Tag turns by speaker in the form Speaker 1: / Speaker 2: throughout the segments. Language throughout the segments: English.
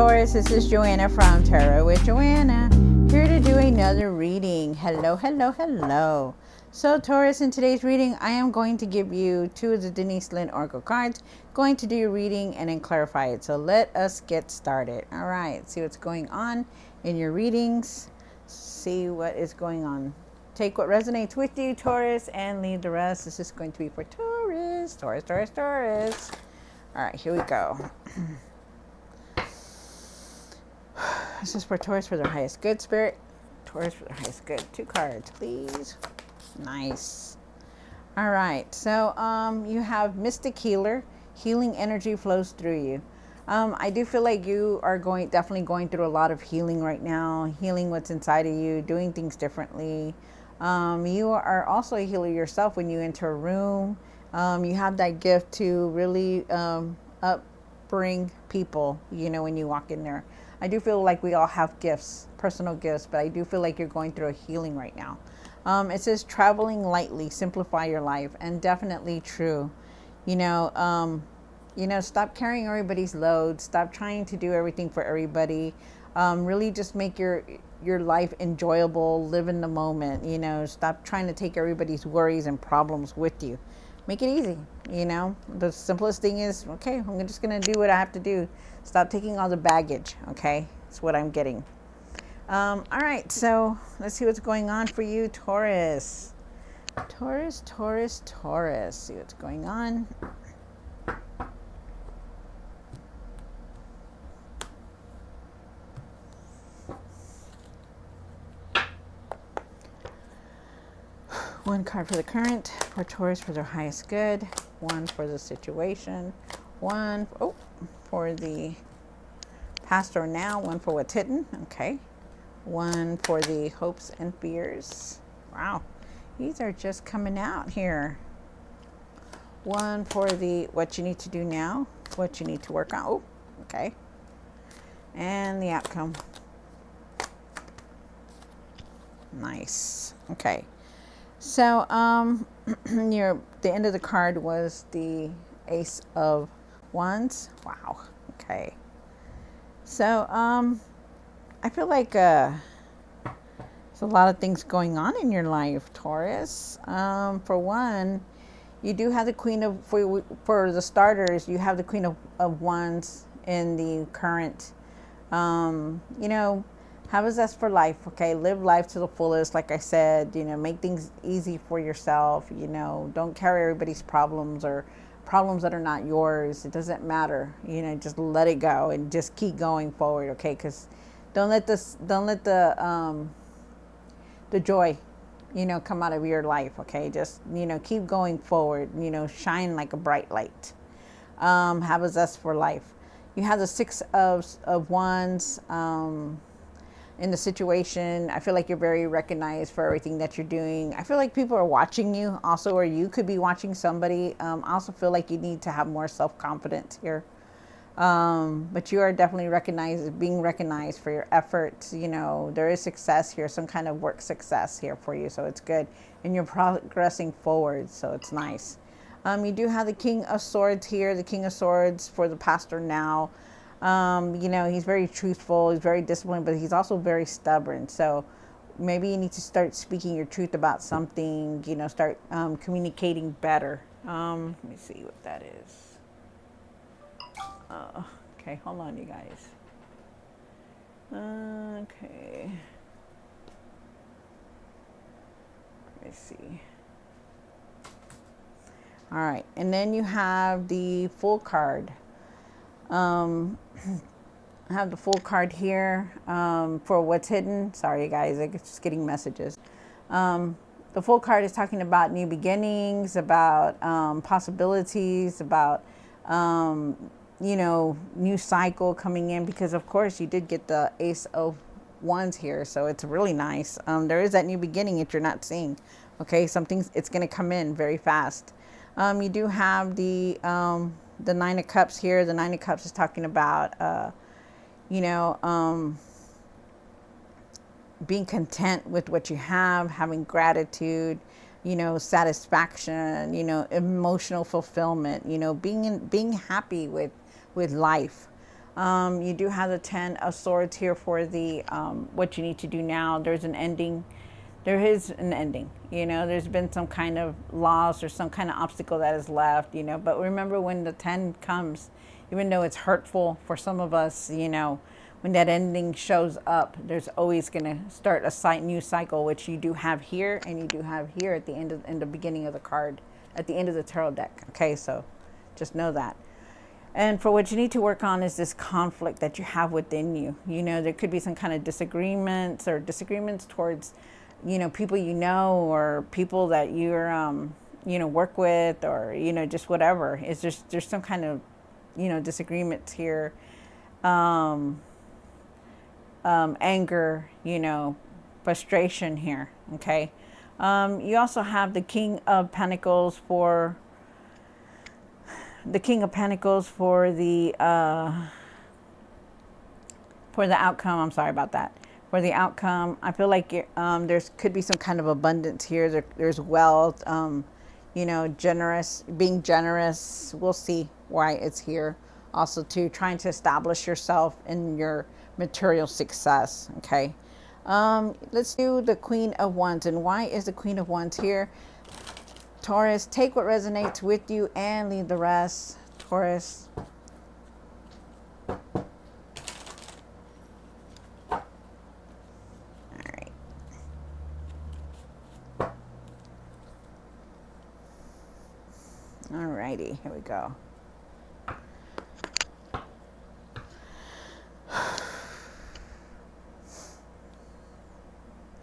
Speaker 1: Taurus, this is Joanna from Tarot with Joanna, here to do another reading. Hello, hello, hello. So Taurus, in today's reading, I am going to give you two of the Denise Lynn Oracle cards, going to do your reading and then clarify it. So let us get started. All right, see what's going on in your readings. See what is going on. Take what resonates with you, Taurus, and leave the rest. This is going to be for Taurus, Taurus, Taurus, Taurus. All right, here we go. This is for Taurus for their highest good, Spirit. Taurus for their highest good. Two cards, please. Nice. All right, so you have Mystic Healer. Healing energy flows through you. I do feel like you are definitely going through a lot of healing right now, healing what's inside of you, doing things differently. You are also a healer yourself when you enter a room. You have that gift to really upbring people, you know, when you walk in there. I do feel like we all have gifts, personal gifts, but I do feel like you're going through a healing right now. It says traveling lightly, simplify your life, and definitely true. You know, stop carrying everybody's load. Stop trying to do everything for everybody. Really just make your life enjoyable. Live in the moment. You know, stop trying to take everybody's worries and problems with you. Make it easy. You know, the simplest thing is, okay, I'm just going to do what I have to do. Stop taking all the baggage. Okay, that's what I'm getting. All right, so let's see what's going on for you, Taurus. Taurus, Taurus, Taurus. See what's going on. One card for the current, for Taurus for their highest good, one for the situation, one for the past or now, one for what's hidden, okay, one for the hopes and fears. Wow, these are just coming out here. One for the what you need to do now, what you need to work on. Oh, okay, and the outcome. Nice. Okay. So, the end of the card was the Ace of Wands. Wow. Okay. So, I feel like there's a lot of things going on in your life, Taurus. For one, you do have the Queen of, for the starters, you have the Queen of Wands in the current. You know, have a zest for life, okay? Live life to the fullest, like I said. You know, make things easy for yourself. You know, don't carry everybody's problems or problems that are not yours. It doesn't matter. You know, just let it go and just keep going forward, okay? Because don't let the joy, you know, come out of your life, okay? Just, you know, keep going forward. You know, shine like a bright light. Have a zest for life. You have the Six of Wands. In the situation, I feel like you're very recognized for everything that you're doing. I feel like people are watching you also, or you could be watching somebody. I also feel like you need to have more self-confidence here. But you are definitely being recognized for your efforts. You know, there is success here, some kind of work success here for you. So it's good. And you're progressing forward. So it's nice. You do have the King of Swords here, the King of Swords for the pastor now. You know, he's very truthful, he's very disciplined, but he's also very stubborn. So maybe you need to start speaking your truth about something, you know, start communicating better. Let me see what that is. Okay, hold on, you guys. Okay. Let me see. All right, and then you have the Full card. I have the Full card here for what's hidden. Sorry, guys, I'm just getting messages. The Full card is talking about new beginnings, about possibilities, about, you know, new cycle coming in, because, of course, you did get the Ace of Wands here, so it's really nice. There is that new beginning that you're not seeing. Okay, it's going to come in very fast. You do have the Nine of Cups here. The Nine of Cups is talking about, you know, being content with what you have, having gratitude, you know, satisfaction, you know, emotional fulfillment, you know, being happy with life. You do have the 10 of Swords here for the what you need to do now. There's an ending. There is an ending. You know, there's been some kind of loss or some kind of obstacle that is left, you know. But remember, when the 10 comes, even though it's hurtful for some of us, you know, when that ending shows up, there's always going to start a new cycle, which you do have here and you do have here at the end of in the beginning of the card, at the end of the tarot deck. Okay, so just know that. And for what you need to work on is this conflict that you have within you. You know, there could be some kind of disagreements or disagreements towards, you know, people you know, or people that you're, you know, work with, or, you know, just whatever. It's just, there's some kind of, you know, disagreements here. Anger, you know, frustration here. Okay. You also have the King of Pentacles for the outcome. I'm sorry about that. For the outcome, I feel like there's could be some kind of abundance here. There's wealth, you know, being generous. We'll see why it's here. Also, too, trying to establish yourself in your material success. Okay. Let's do the Queen of Wands. And why is the Queen of Wands here? Taurus, take what resonates with you and leave the rest. Taurus. All right. All righty, here we go.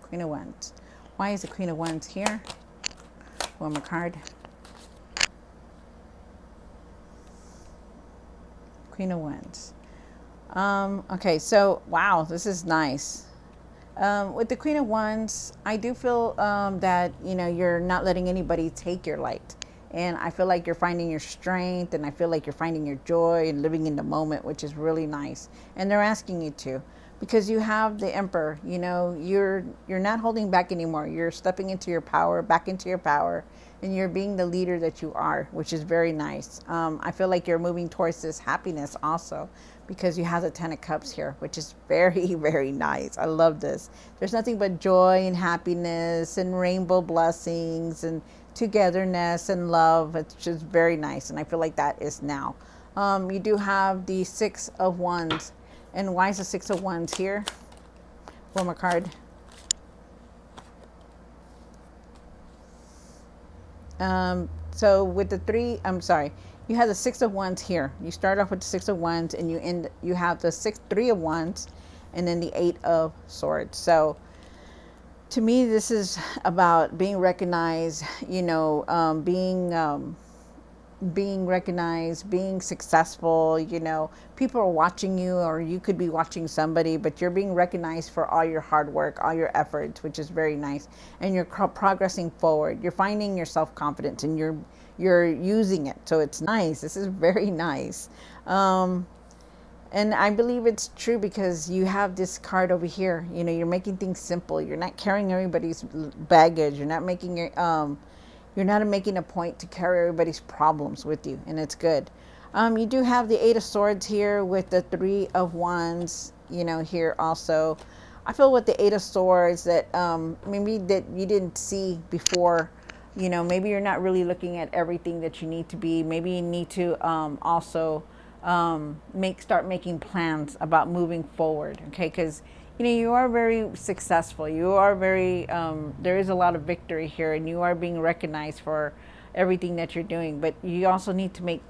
Speaker 1: Queen of Wands. Why is the Queen of Wands here? One more card. Queen of Wands. Okay, so wow, this is nice. With the Queen of Wands, I do feel that, you know, you're not letting anybody take your light. And I feel like you're finding your strength, and I feel like you're finding your joy and living in the moment, which is really nice. And they're asking you to, because you have the Emperor. You know, you're not holding back anymore. You're stepping into your power, back into your power, and you're being the leader that you are, which is very nice. I feel like you're moving towards this happiness also, because you have the 10 of Cups here, which is very, very nice. I love this. There's nothing but joy and happiness and rainbow blessings and togetherness and love. It's just very nice, and I feel like that is now. You do have the 6 of Wands. And why is the 6 of Wands here? One more card. So with the you have the 6 of Wands here. You start off with the 6 of Wands, and you have the 3 of Wands, and then the 8 of Swords. So to me, this is about being recognized, you know, being recognized, being successful. You know, people are watching you, or you could be watching somebody, but you're being recognized for all your hard work, all your efforts, which is very nice. And you're progressing forward. You're finding your self-confidence, and you're using it. So it's nice. This is very nice. And I believe it's true, because you have this card over here. You know, you're making things simple. You're not carrying everybody's baggage. You're not making a point to carry everybody's problems with you, and it's good. You do have the 8 of Swords here with the 3 of Wands, you know, here also. I feel with the 8 of Swords that maybe that you didn't see before. You know, maybe you're not really looking at everything that you need to be. Maybe you need to also start making plans about moving forward. Okay, because you know, you are very successful. You are very, there is a lot of victory here, and you are being recognized for everything that you're doing. But you also need to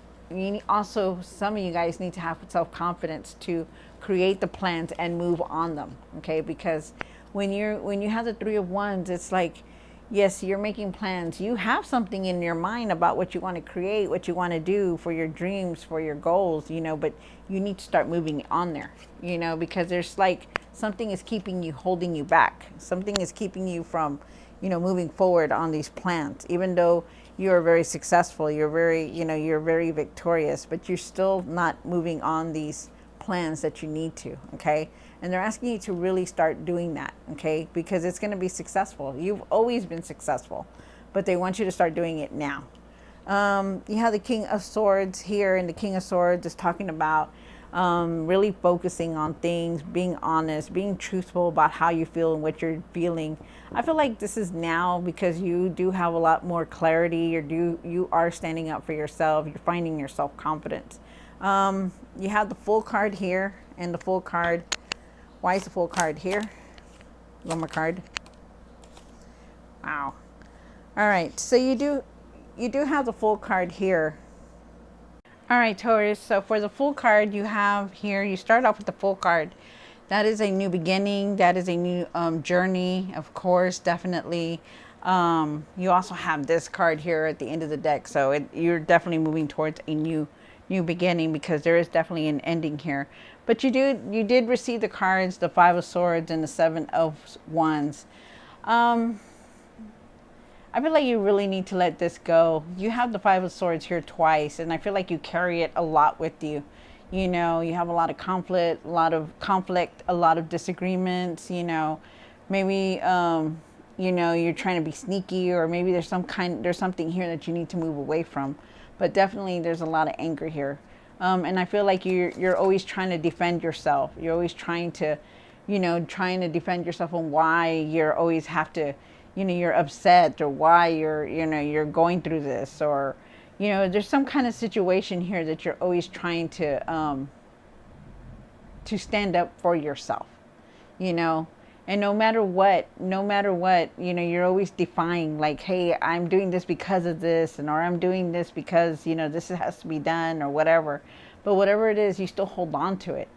Speaker 1: some of you guys need to have self-confidence to create the plans and move on them. Okay, because when you have the 3 of Wands, it's like, yes, you're making plans. You have something in your mind about what you want to create, what you want to do for your dreams, for your goals, you know, but you need to start moving on there, you know, because there's like something is keeping you, holding you back. Something is keeping you from, you know, moving forward on these plans. Even though you're very successful, you're very victorious, but you're still not moving on these plans that you need to. Okay. And they're asking you to really start doing that, okay? Because it's going to be successful. You've always been successful, but they want you to start doing it now. You have the King of Swords here, and the King of Swords is talking about really focusing on things, being honest, being truthful about how you feel and what you're feeling. I feel like this is now because you do have a lot more clarity. You are standing up for yourself. You're finding your self confidence. You have the Fool card here and the Fool card. Why is the Fool card here? One more card. Wow. All right. So you do have the Fool card here. All right, Taurus. So for the Fool card, you have here, you start off with the Fool card. That is a new beginning. That is a new journey, of course, definitely. You also have this card here at the end of the deck. So you're definitely moving towards a new beginning, because there is definitely an ending here. But you did receive the cards, the Five of Swords and the Seven of Wands. I feel like you really need to let this go. You have the Five of Swords here twice, and I feel like you carry it a lot with you. You know, you have a lot of conflict, a lot of disagreements, maybe, you're trying to be sneaky, or maybe there's something here that you need to move away from. But definitely there's a lot of anger here. And I feel like you're always trying to defend yourself. You're always trying to defend yourself on why you're always have to, you're upset, or why you're going through this, or, there's some kind of situation here that you're always trying to stand up for yourself, and no matter what, you're always defying, like, hey, I'm doing this because of this, or I'm doing this because, this has to be done, or whatever. But whatever it is, you still hold on to it.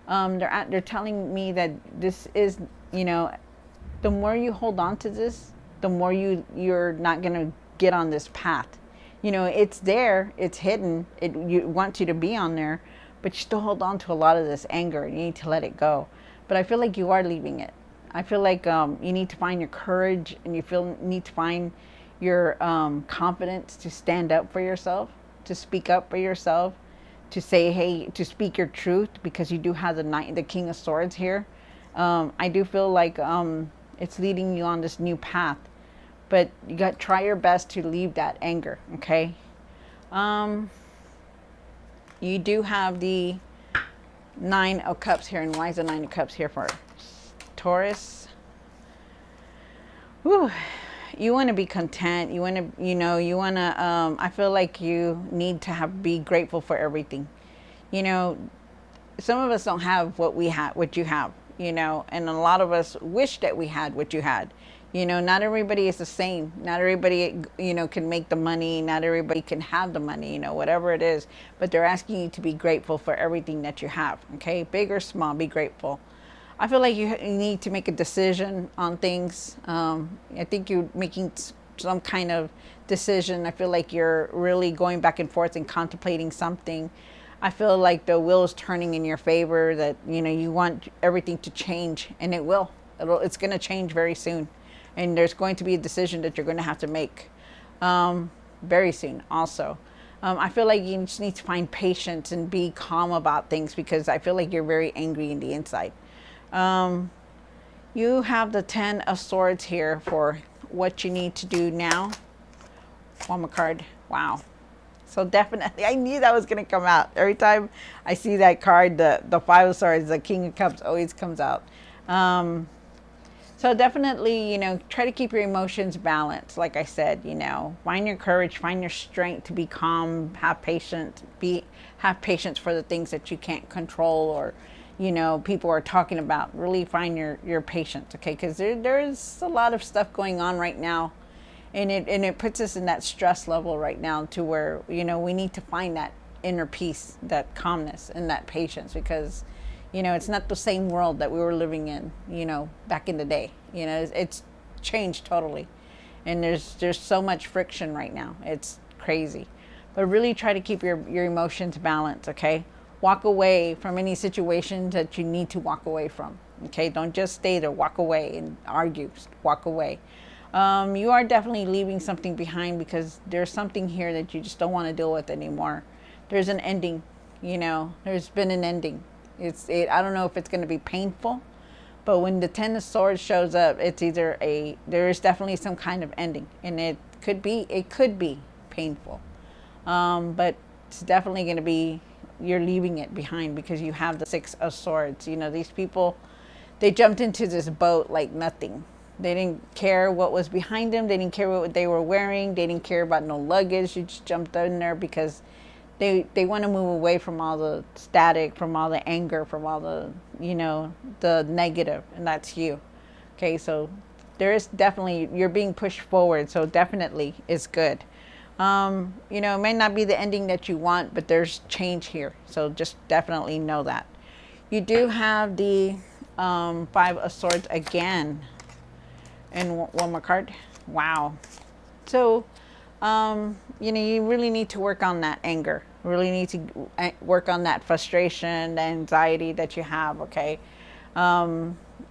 Speaker 1: They're telling me that this is, the more you hold on to this, the more you're not going to get on this path. It's there, it's hidden. You want you to be on there, but you still hold on to a lot of this anger, and you need to let it go. But I feel like you are leaving it. I feel like you need to find your courage, and need to find your confidence to stand up for yourself, to speak up for yourself, to say, hey, to speak your truth, because you do have the King of Swords here. I do feel like it's leading you on this new path, but you got to try your best to leave that anger. Okay. You do have the Nine of Cups here, and why is the Nine of Cups here for Taurus? Whew. You want to be content. You want to, I feel like you need to be grateful for everything. Some of us don't have what you have, and a lot of us wish that we had what you had. Not everybody is the same. Not everybody, can make the money. Not everybody can have the money, whatever it is. But they're asking you to be grateful for everything that you have. Okay, big or small, be grateful. I feel like you need to make a decision on things. I think you're making some kind of decision. I feel like you're really going back and forth and contemplating something. I feel like the wheel is turning in your favor, that, you want everything to change, and it will. It's going to change very soon. And there's going to be a decision that you're going to have to make very soon also. I feel like you just need to find patience and be calm about things, because I feel like you're very angry in the inside. You have the Ten of Swords here for what you need to do now. One more card. Wow. So definitely, I knew that was going to come out. Every time I see that card, the Five of Swords, the King of Cups always comes out. So definitely, try to keep your emotions balanced. Like I said, find your courage, find your strength to be calm, have patience, have patience for the things that you can't control, or, people are talking about. Really find your patience, okay? Because there's a lot of stuff going on right now, and it puts us in that stress level right now, to where, we need to find that inner peace, that calmness, and that patience, because it's not the same world that we were living in, back in the day. It's changed totally. And there's so much friction right now. It's crazy. But really try to keep your emotions balanced, okay? Walk away from any situations that you need to walk away from, okay? Don't just stay there. Walk away and argue. Walk away. You are definitely leaving something behind, because there's something here that you just don't want to deal with anymore. There's an ending, there's been an ending. I don't know if it's going to be painful, but when the Ten of Swords shows up, it's either there is definitely some kind of ending, and it could be painful, but it's definitely going to be you're leaving it behind because you have the Six of Swords. You know, these people, they jumped into this boat like nothing. They didn't care what was behind them. They didn't care what they were wearing. They didn't care about no luggage. You just jumped in there because they want to move away from all the static, from all the anger, from all the, you know, the negative, and that's you. Okay, so there is definitely, you're being pushed forward, so definitely it's good. You know, it may not be the ending that you want, but there's change here, so just definitely know that. You do have the Five of Swords again, and one more card. Wow. So you know, you really need to work on that anger. Really need to work on that frustration, the anxiety that you have. Okay,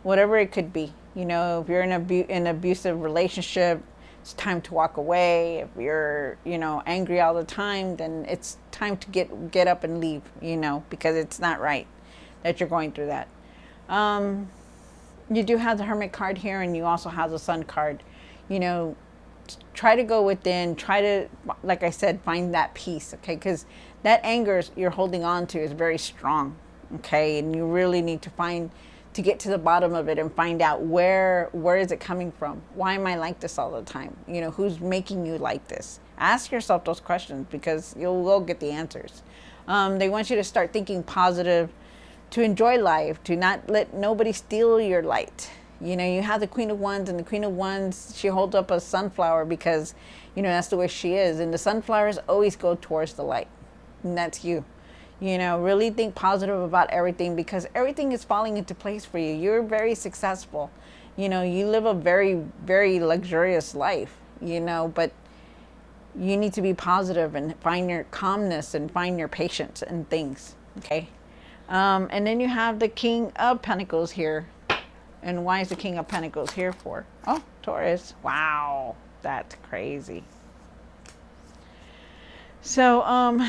Speaker 1: whatever it could be. You know, if you're in an abusive relationship, it's time to walk away. If you're, you know, angry all the time, then it's time to get up and leave. You know, because it's not right that you're going through that. You do have the Hermit card here, and you also have the Sun card. You know, try to go within, try to, like I said, find that peace, okay? Because that anger you're holding on to is very strong, okay? And you really need to get to the bottom of it and find out where is it coming from? Why am I like this all the time? You know, who's making you like this? Ask yourself those questions because will get the answers. They want you to start thinking positive, to enjoy life, to not let nobody steal your light. You know, you have the Queen of Wands, and the Queen of Wands, she holds up a sunflower because, you know, that's the way she is. And the sunflowers always go towards the light. And that's you. You know, really think positive about everything because everything is falling into place for you. You're very successful. You know, you live a very, very luxurious life, you know, but you need to be positive and find your calmness and find your patience in things, okay? And then you have the King of Pentacles here. And why is the King of Pentacles here for? Oh, Taurus. Wow, that's crazy. So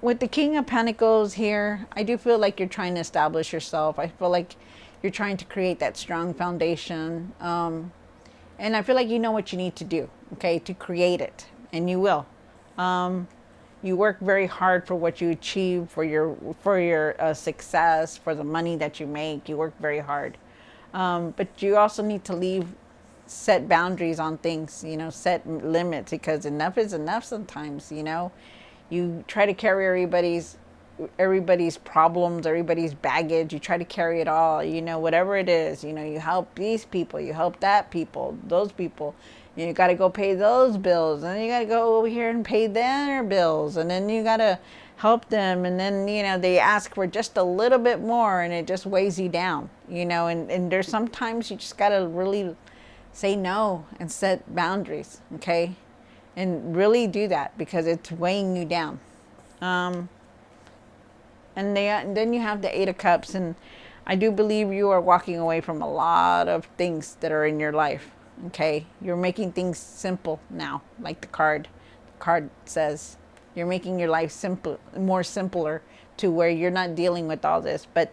Speaker 1: with the King of Pentacles here, I do feel like you're trying to establish yourself. I feel like you're trying to create that strong foundation. And I feel like you know what you need to do, okay, to create it. And you will. You work very hard for what you achieve, for your success, for the money that you make. You work very hard. But you also need to set boundaries on things, you know, set limits because enough is enough sometimes, you know. You try to carry everybody's problems, everybody's baggage. You try to carry it all, you know, whatever it is, you know, you help these people, you help that people, those people. You got to go pay those bills, and then you got to go over here and pay their bills, and then you got to help them, and then, you know, they ask for just a little bit more, and it just weighs you down, you know, and there's sometimes you just got to really say no and set boundaries, okay, and really do that because it's weighing you down. And then you have the Eight of Cups, and I do believe you are walking away from a lot of things that are in your life. Okay, you're making things simple now, like the card says. You're making your life simpler to where you're not dealing with all this. But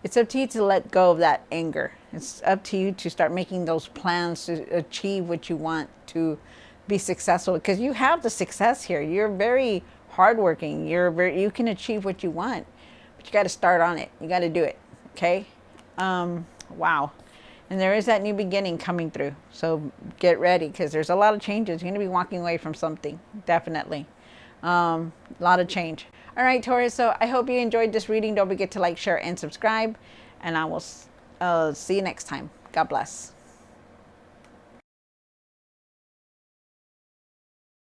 Speaker 1: it's up to you to let go of that anger. It's up to you to start making those plans to achieve what you want, to be successful, because you have the success here. You're very hardworking. You can achieve what you want, but you got to start on it. You got to do it. Okay. Wow. And there is that new beginning coming through. So get ready because there's a lot of changes. You're going to be walking away from something. Definitely. A lot of change. All right, Taurus. So I hope you enjoyed this reading. Don't forget to like, share, and subscribe. And I will see you next time. God bless.